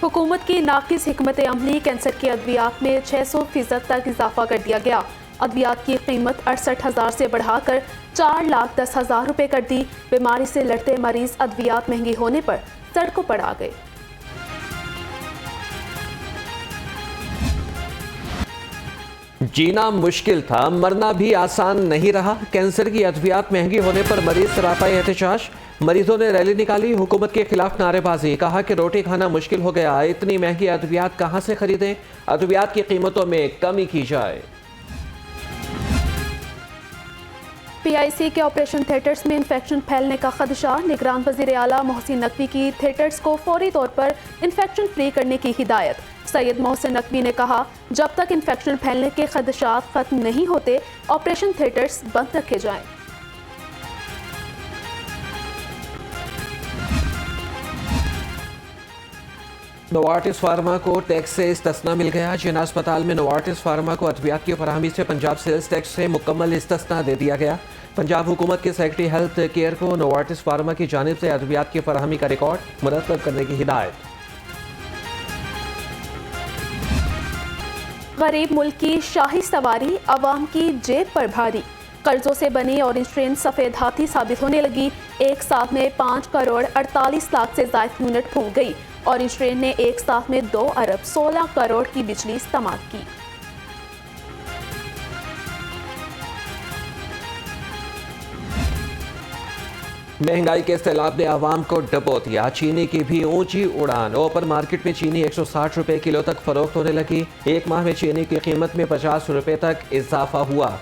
हुकूमत की नाकिस हिकमत अमली, कैंसर की अद्वियात में 600% तक इजाफा कर दिया गया। अद्वियात की कीमत 68,000 से बढ़ाकर 4,10,000 रुपये कर दी। बीमारी से लड़ते मरीज अद्वियात महंगी होने पर सड़कों पर आ गए। जीना मुश्किल था, मरना भी आसान नहीं रहा। कैंसर की अद्वियात महंगी होने पर मरीज सरापाए एहतजाज। मरीजों ने रैली निकाली, हुकूमत के खिलाफ नारेबाजी। कहा कि रोटी खाना मुश्किल हो गया, इतनी महंगी अद्वियात कहां से खरीदें, अद्वियात की कीमतों में कमी की जाए। PIC के ऑपरेशन थिएटर्स में इन्फेक्शन फैलने का खदशा। निगरान वज़ीर आला मोहसिन नकवी की थिएटर्स को फौरी तौर पर इन्फेक्शन फ्री करने की हिदायत। सैयद मोहसिन नकवी ने कहा, जब तक इन्फेक्शन फैलने के खदशात खत्म नहीं होते, ऑपरेशन थिएटर्स बंद रखे जाएं। नोवार्टिस फार्मा को टैक्स से इस्तिस्ना मिल गया। जिना अस्पताल में नोवार्टिस फार्मा को अद्वियात की फराहमी से पंजाब सेल्स टैक्स से मुकम्मल इस्तिस्ना दे दिया गया। पंजाब हुकूमत के सेक्रेटरी हेल्थ केयर को नोवार्टिस फार्मा की जानिब से अद्वियात की फराहमी का रिकॉर्ड मुरतब करने की हिदायत। गरीब मुल्क की शाही सवारी अवाम की जेब पर भारी। कर्जों से बनी ऑरेंज ट्रेन सफ़ेद हाथी साबित होने लगी। एक साथ में 5 करोड़ 48 लाख से ज़ायद यूनिट फूंक गई। ऑरेंज ट्रेन ने एक साथ में 2 अरब 16 करोड़ की बिजली इस्तेमाल की। महंगाई के सैलाब ने आवाम को डबो दिया। चीनी की भी ऊंची उड़ान। ओपन मार्केट में चीनी 160 रुपए किलो तक फरोख्त होने लगी। एक माह में चीनी की कीमत में 50 रुपए तक इजाफा हुआ।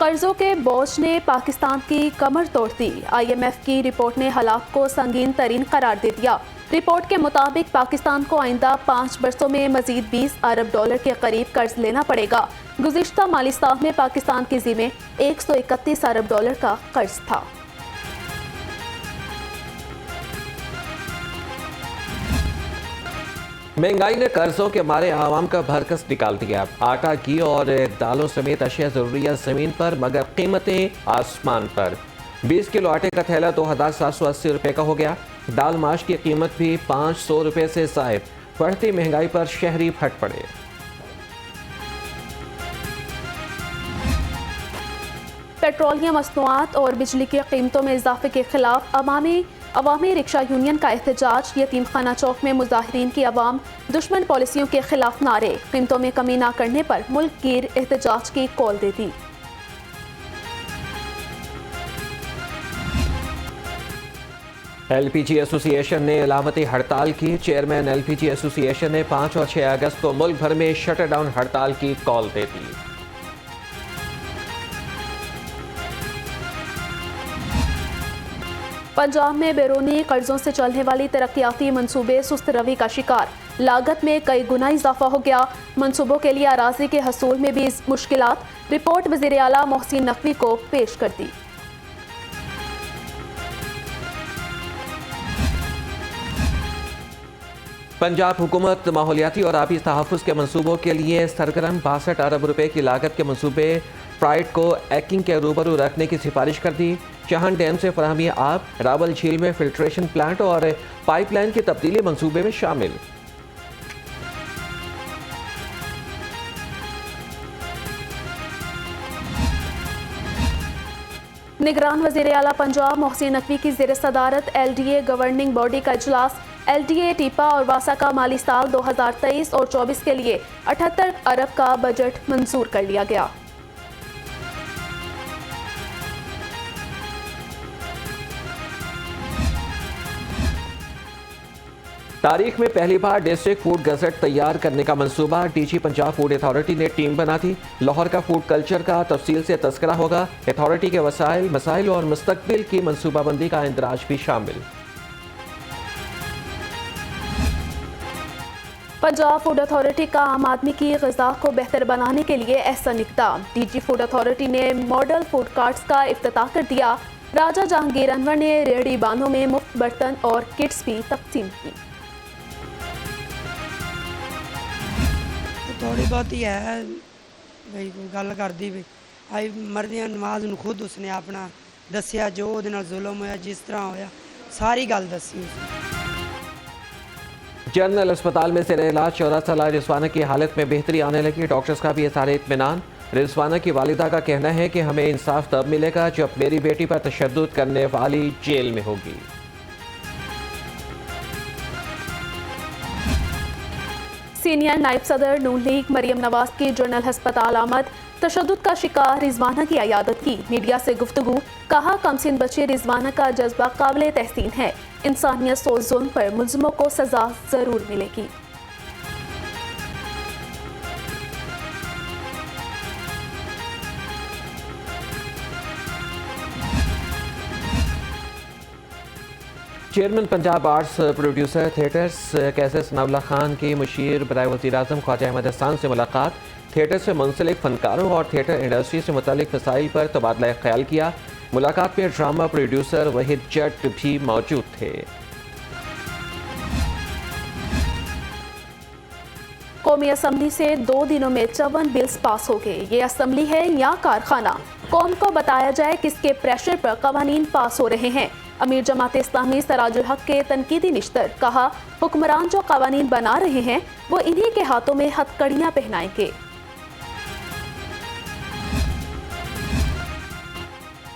कर्जों के बोझ ने पाकिस्तान की कमर तोड़ दी। IMF की रिपोर्ट ने हालात को संगीन तरीन करार दे दिया। रिपोर्ट के मुताबिक पाकिस्तान को आइंदा 5 बरसों में मजीद 20 अरब डॉलर के करीब कर्ज लेना पड़ेगा। गुज़िश्ता माली साल में पाकिस्तान के ज़िम्मे 131 अरब डॉलर का कर्ज था। महंगाई ने कर्जों के मारे आवाम का भरकस निकाल दिया। आटा, घी और दालों समेत अशिया ज़रूरियात ज़मीन पर, मगर कीमतें आसमान पर। 20 किलो आटे का थैला 2,780 रुपये का हो गया। दाल माश की कीमत भी 500 रुपये से ज़ायद। बढ़ती महंगाई पर शहरी फट पड़े। पेट्रोलियम मसनूआत और बिजली की कीमतों में इजाफे के खिलाफ अवामी रिक्शा यूनियन का एहतजाज। यतीम खाना चौक में मुजाहिरीन की अवाम दुश्मन पॉलिसियों के खिलाफ नारे। कीमतों में कमी न करने पर मुल्क गिर एहतजाज की कॉल दे दी। LPG एसोसिएशन ने अलामती हड़ताल की। चेयरमैन LPG एसोसिएशन ने 5 और 6 अगस्त को मुल्क भर में शटर डाउन हड़ताल की कॉल दे दी। पंजाब में बैरूनी कर्जों से चलने वाली तरक्याती मंसूबे सुस्त रवि का शिकार। लागत में कई गुना इजाफा हो गया। मंसूबों के लिए अराजी के हसूल में भी मुश्किलात। रिपोर्ट वज़ीर आला मोहसिन नकवी को पेश कर दी। पंजाब हुकूमत माहौलियाती और आबी तहफ़्फ़ुज़ के मंसूबों के लिए सरगर्म 62 अरब रुपए की लागत के मंसूबे प्राइड को एक्टिंग के रूबरू रखने की सिफारिश कर दी। चाहन डैम से फराहमी आब, रावल झील में फिल्ट्रेशन प्लांट और पाइपलाइन की तब्दीली मंसूबे में शामिल। निगरान वज़ीर आला पंजाब मोहसिन नकवी की ज़ेर सदारत LDA गवर्निंग बॉडी का इजलास। LDA टीपा और वासा का माली साल 2023 और 24 के लिए 78 अरब का बजट मंजूर कर लिया गया। तारीख में पहली बार डिस्ट्रिक्ट फूड गजट तैयार करने का मंसूबा। DG पंजाब फूड अथॉरिटी ने टीम बना दी। लाहौर का फूड कल्चर का तफसील से तस्करा होगा। अथॉरिटी के वसाइल, मसाइल और मुस्तकबिल की मनसूबाबंदी का इंदराज भी शामिल। पंजाब फूड अथॉरिटी का आम आदमी की ग़िज़ा को बेहतर बनाने के लिए अहसन इक़दाम। DG फूड अथॉरिटी ने मॉडल फूड कार्ट्स का इफ्तिताह कर दिया। राजा जहांगीर अनवर ने रेहड़ी बांधों में मुफ्त बर्तन और किट्स भी तकसीम की। थोड़ी बहुत ही है भाई कोई गल कर दी भी आई मरदियां नमाज ਨੂੰ खुद उसने अपना दसिया जो ਉਹਦੇ ਨਾਲ ਜ਼ੁਲਮ ਹੋਇਆ जिस तरह होया सारी गल दसी उसने। जनरल अस्पताल में ज़ेर इलाज 14 साल रिजवाना की हालत में बेहतरी आने लगी। डॉक्टर्स का भी इज़हार इत्मीनान। रिजवाना की वालिदा का कहना है कि हमें इंसाफ तब मिलेगा जब मेरी बेटी पर तशद्दुद करने वाली जेल में होगी। सीनियर नायब सदर नून लीग मरियम नवाज की जनरल हस्पताल आमद। तशद्दुद का शिकार रिजवाना की अयादत की। मीडिया से गुफ्तगू। कहा कमसिन बच्चे रिजवाना का जज्बा काबिल तहसीन है। इंसानियत सोच जुल्म पर मुल्ज़िमों को सजा जरूर मिलेगी। Chairman Punjab arts producer theatres कैसे सनाउल्लाह खान की मुशीर बराए वज़ीर आज़म ख्वाजा अहमद हसन से मुलाकात। थिएटर से मुंसलिक फनकारों और थिएटर इंडस्ट्री से मुतालिक मसाइल पर तबादला ख्याल किया। मुलाकात में ड्रामा प्रोड्यूसर वहीद जट भी मौजूद थे। कौमी असम्बली से 2 दिनों में 54 बिल्स पास हो गए। ये असम्बली है या कारखाना? कौम को बताया जाए किसके प्रेशर पर कवानीन पास हो रहे हैं। अमीर जमात इस्लामी सराजुल हक के तनकीदी निश्तर। कहा हुक्मरान जो कवानीन बना रहे हैं वो इन्हीं के हाथों में हथकड़ियां पहनाएंगे।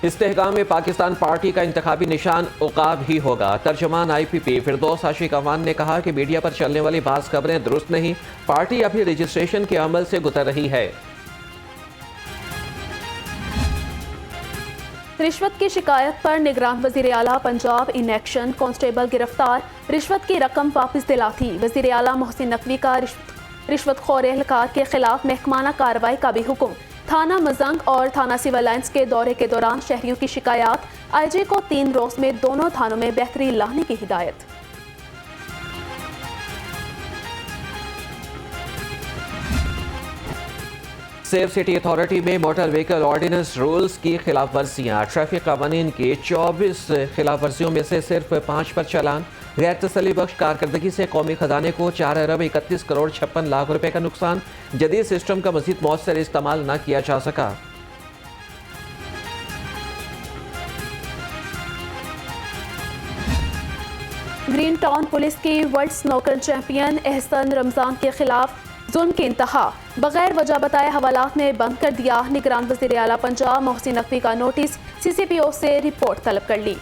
इस्तेहकाम में पाकिस्तान पार्टी का इंतखाबी निशान उकाब ही होगा। तर्जुमान IPP फिरदौस आशिक अवान ने कहा कि मीडिया पर चलने वाली बाज़ खबरें दुरुस्त नहीं। पार्टी अभी रजिस्ट्रेशन के अमल से गुजर रही है। रिश्वत की शिकायत पर निगरान वज़ीर आला पंजाब इन एक्शन। कांस्टेबल गिरफ्तार। रिश्वत की रकम वापस दिलाती। वज़ीर आला मोहसिन नकवी का रिश्वतखोर एहलकार के खिलाफ महकमाना कार्रवाई का भी हुक्म। थाना मजंग और थाना सिविल लाइन्स के दौरे के दौरान शहरियों की शिकायत। IG को 3 रोज में दोनों थानों में बेहतरी लाने की हिदायत। सेफ सिटी अथॉरिटी में मोटर व्हीकल ऑर्डिनेंस रूल्स की खिलाफ वर्जियाँ। ट्रैफिक कानून की 24 खिलाफ वर्जियों में से सिर्फ 5 पर चालान। गैर तसल्ली बख्श कारकर्दगी से कौमी खजाने को 4 अरब 31 करोड़ 56 लाख रुपए का नुकसान। जदीद सिस्टम का मजीद मौसर इस्तेमाल न किया जा सका। ग्रीन टाउन पुलिस की world snooker champion Ehsan Ramzan के खिलाफ जुल्म की इंतहा। बगैर वजह बताए हवालात में बंद कर दिया। निगरान वज़ीर आला पंजाब मोहसिन नकवी का नोटिस। CCPO से रिपोर्ट तलब कर ली।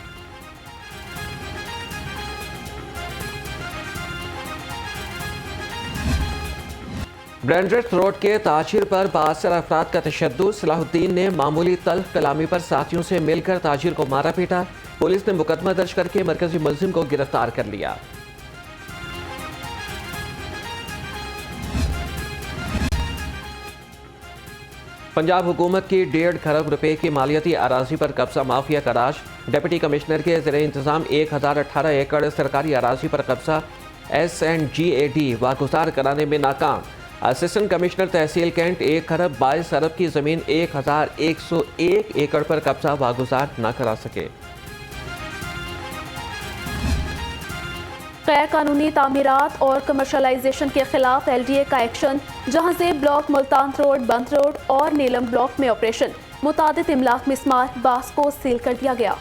ब्रैंड्रेथ रोड के ताजिर पर बासर अफराद का तशद्दुद। सलाहुद्दीन ने मामूली तल्ख कलामी पर साथियों से मिलकर ताजिर को मारा पीटा। पुलिस ने मुकदमा दर्ज करके मरकजी मुलजिम को गिरफ्तार कर लिया। पंजाब हुकूमत की 1.5 खरब रुपए की मालियाती अराजी पर कब्जा माफिया का राज। डिप्टी कमिश्नर के ज़ेरे इंतजाम 1018 एकड़ सरकारी अराजी पर कब्जा। SNGAD वागुजार कराने में नाकाम। असिस्टेंट कमिश्नर तहसील कैंट 1 खरब 22 अरब की ज़मीन 1101 एकड़ पर कब्जा वागुजार न करा सके। गैर कानूनी तामीरात और कमर्शलाइजेशन के खिलाफ LDA का action. Jahanzeb block, Multan road, बंद रोड और नीलम ब्लॉक में ऑपरेशन। मुतादिद इमलाक मिसमार बास को सील कर दिया गया।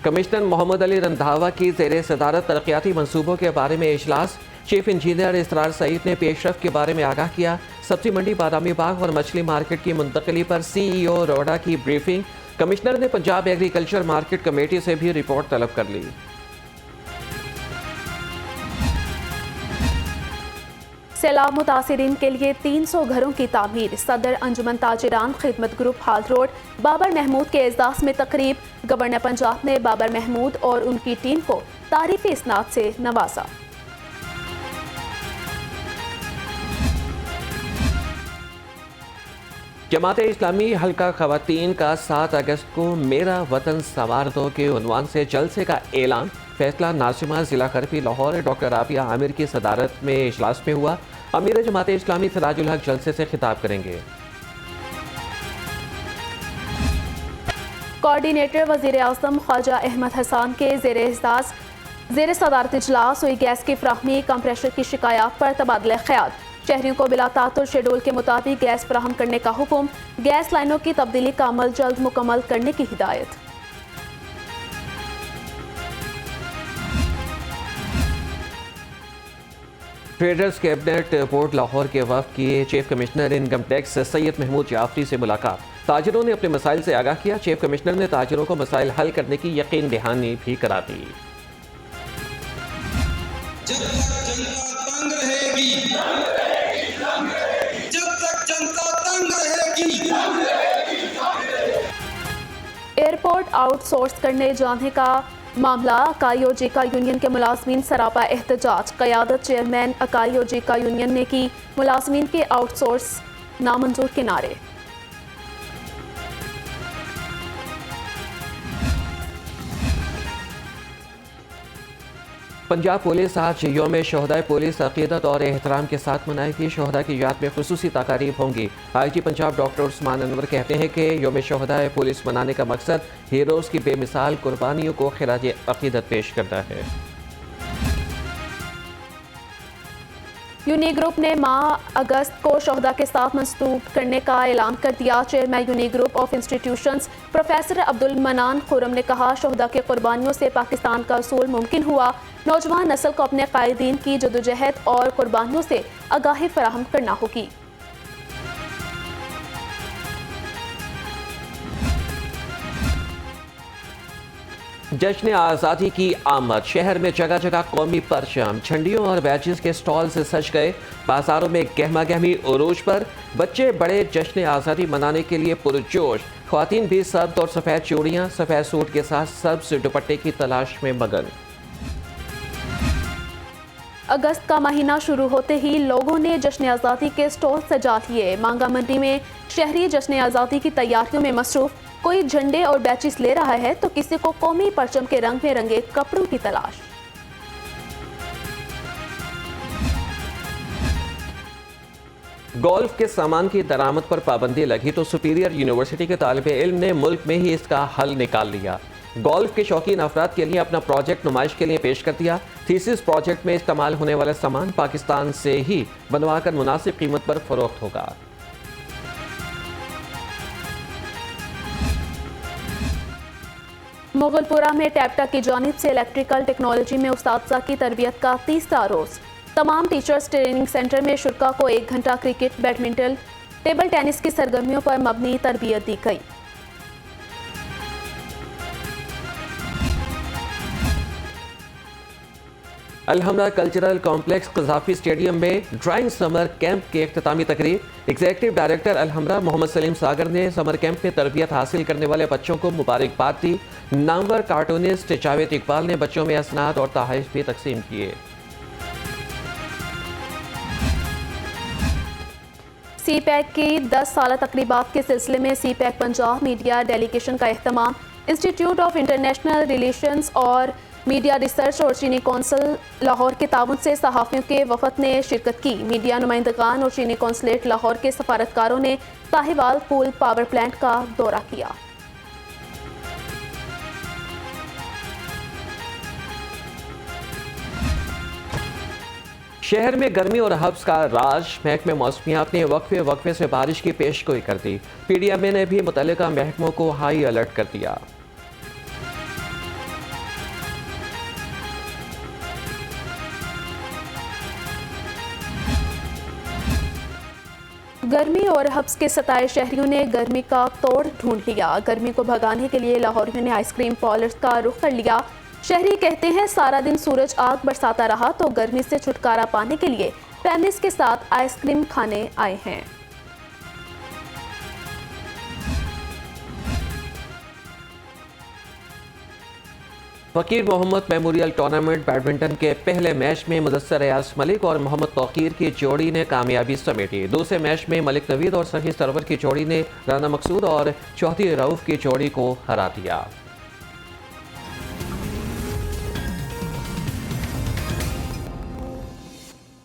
कमिश्नर मोहम्मद अली रंधावा की ज़ेरे सदारत तरक्याती मनसूबों के बारे में इजलास। चीफ इंजीनियर इसरार सईद ने पेशरफ के बारे में आगाह किया। सब्जी मंडी, बादामी बाग और मछली मार्केट की मुंतकली पर CEO रोडा की ब्रीफिंग। कमिश्नर ने पंजाब एग्रीकल्चर मार्केट कमेटी से भी रिपोर्ट तलब कर ली। सैलाब मुतासिरीन के लिए 300 घरों की तामीर। सदर अंजुमन ताजिरान खिदमत ग्रुप हाल रोड। बाबर महमूद के एजाज में तकरीब। गवर्नर पंजाब ने बाबर महमूद और उनकी टीम को तारीफी इसनाद से नवाजा। जमात इस्लामी हल्का खवातीन का 7 अगस्त को मेरा वतन संवार दो के उन्वान से जलसे का ऐलान। फैसला नाजिमा जिला करपी लाहौर डॉक्टर राबिया आमिर की सदारत में इजलास में हुआ। अमीर जमात इस्लामी सराजुल हक जलसे से खिताब करेंगे। कोऑर्डिनेटर वज़ीर आज़म ख्वाजा अहमद हसन के ज़ेर एहसास ज़ेर सदारत इजलास हुई गैस की फ्राहमी कम प्रेशर की शिकायत पर तबादला ख्याल। शहरियों को बिला तातुल शेड्यूल के मुताबिक गैस फराहम करने का हुक्म। गैस लाइनों की तब्दीली का अमल जल्द मुकम्मल करने की हिदायत। ट्रेडर्स कैबिनेट बोर्ड लाहौर के वफ्द की chief commissioner income tax Syed Mahmood Jafri से मुलाकात। ताजिरों ने अपने मसाइल से आगाह किया। चीफ कमिश्नर ने ताजिरों को मसाइल हल करने की यकीन दहानी भी करा दी। जब तक जनता तंग रहेगी, जब तक जनता तंग रहेगी। एयरपोर्ट आउटसोर्स करने जाने का मामला अकाई और जेका यूनियन के मुलाजमीन सरापा एहतजाज। क़यादत चेयरमैन अकाई और जेका यूनियन ने की मुलाजमीन के आउटसोर्स नामंजूर के नारे। पंजाब पुलिस आज यौम शहदाए पुलिस अकीदत और एहतराम के साथ मनाएगी। शहदा की याद में खुसूसी तकारीब होंगी। IG पंजाब डॉक्टर उस्मान अनवर कहते हैं कि यौम शहदाए पुलिस मनाने का मकसद हीरोज़ की बेमिसाल कुर्बानियों को खिराज अकीदत पेश करना है। यूनी ग्रुप ने माह अगस्त को शहदा के साथ मंसूब करने का ऐलान कर दिया। Chairman Uni group of institutions professor Abdul Manan Khurram ने कहा, शहदा के कुर्बानियों से पाकिस्तान का असूल मुमकिन हुआ। नौजवान नस्ल को अपने कायदीन की जदोजहद और कुर्बानियों से आगाही फराहम करना होगी। जश्न आज़ादी की आमद। शहर में जगह जगह कौमी परचम, झंडियों और बैचेस के स्टॉल से सज गए। बाजारों में गहमा गहमी उरूज पर। बच्चे बड़े जश्न आज़ादी मनाने के लिए पुरजोश। ख्वातीन भी सब्ज़ और सफ़ेद चूड़ियाँ, सफ़ेद सूट के साथ सब्ज़ दुपट्टे की तलाश में मगन। अगस्त का महीना शुरू होते ही लोगों ने जश्न आज़ादी के स्टॉल सजा लिए। मांगा मंडी में शहरी जश्न आज़ादी की तैयारियों में मसरूफ। कोई झंडे और बैचेस ले रहा है तो किसी को कौमी परचम के रंग में रंगे कपड़ों की तलाश। गोल्फ के सामान की दरामद पर पाबंदी लगी तो सुपीरियर यूनिवर्सिटी के तालिबे इल्म ने मुल्क में ही इसका हल निकाल लिया। गोल्फ के शौकीन अफराद के लिए अपना प्रोजेक्ट नुमाइश के लिए पेश कर दिया। थीसिस प्रोजेक्ट में इस्तेमाल होने वाला सामान पाकिस्तान से ही बनवाकर मुनासिब कीमत पर फरोख्त होगा। मुगलपुरा में टैप्टा की जानिब से इलेक्ट्रिकल टेक्नोलॉजी में उस्तादज़ा की तरबियत का 30वां रोज़। तमाम टीचर्स ट्रेनिंग सेंटर में शुरा को 1 घंटा क्रिकेट, बैडमिंटन, टेबल टेनिस की सरगर्मियों पर मबनी तरबियत दी गई। Alhamra cultural complex Gaddafi stadium में ड्राइंग समर कैंप की इख्तितामी तकरीब। एग्जीक्यूटिव डायरेक्टर अलहमरा मोहम्मद सलीम सागर ने समर कैंप में तरबियत हासिल करने वाले बच्चों को मुबारकबाद दी। नामवर कार्टूनिस्ट जावेद इकबाल ने बच्चों में असनाद और तोहफ़े भी तकसीम किए। CPAC की 10 साला तकरीबात के सिलसिले में CPAC पंजाब मीडिया डेलीगेशन का एहतमाम। इंस्टीट्यूट ऑफ इंटरनेशनल रिलेशंस और मीडिया रिसर्च और चीनी कौंसल लाहौर के ताउन से सहाफ़ियों के वफद ने शिरकत की। मीडिया नुमाइंदगान और चीनी कौंसलेट लाहौर के सफारतकारों ने साहिवाल पूल पावर प्लांट का दौरा किया। शहर में गर्मी और हब्स का राज। महकमे मौसमियात ने वक्फे वक्फे से बारिश की पेशगोई कर दी। PDMA ने भी मुतल्लिका महकमों को हाई अलर्ट कर दिया। गर्मी और हब्स के सताए शहरियों ने गर्मी का तोड़ ढूंढ लिया। गर्मी को भगाने के लिए लाहौरियों ने आइसक्रीम पार्लर्स का रुख कर लिया। शहरी कहते हैं, सारा दिन सूरज आग बरसाता रहा तो गर्मी से छुटकारा पाने के लिए फैमिलीज के साथ आइसक्रीम खाने आए हैं। फकीर मोहम्मद मेमोरियल टूर्नामेंट बैडमिंटन के पहले मैच में मुदस्सर रियाज मलिक और मोहम्मद तौकीर की जोड़ी ने कामयाबी समेटी। दूसरे मैच में मलिक नवीद और सही सरवर की जोड़ी ने राना मकसूद और चौधरी रऊफ की जोड़ी को हरा दिया।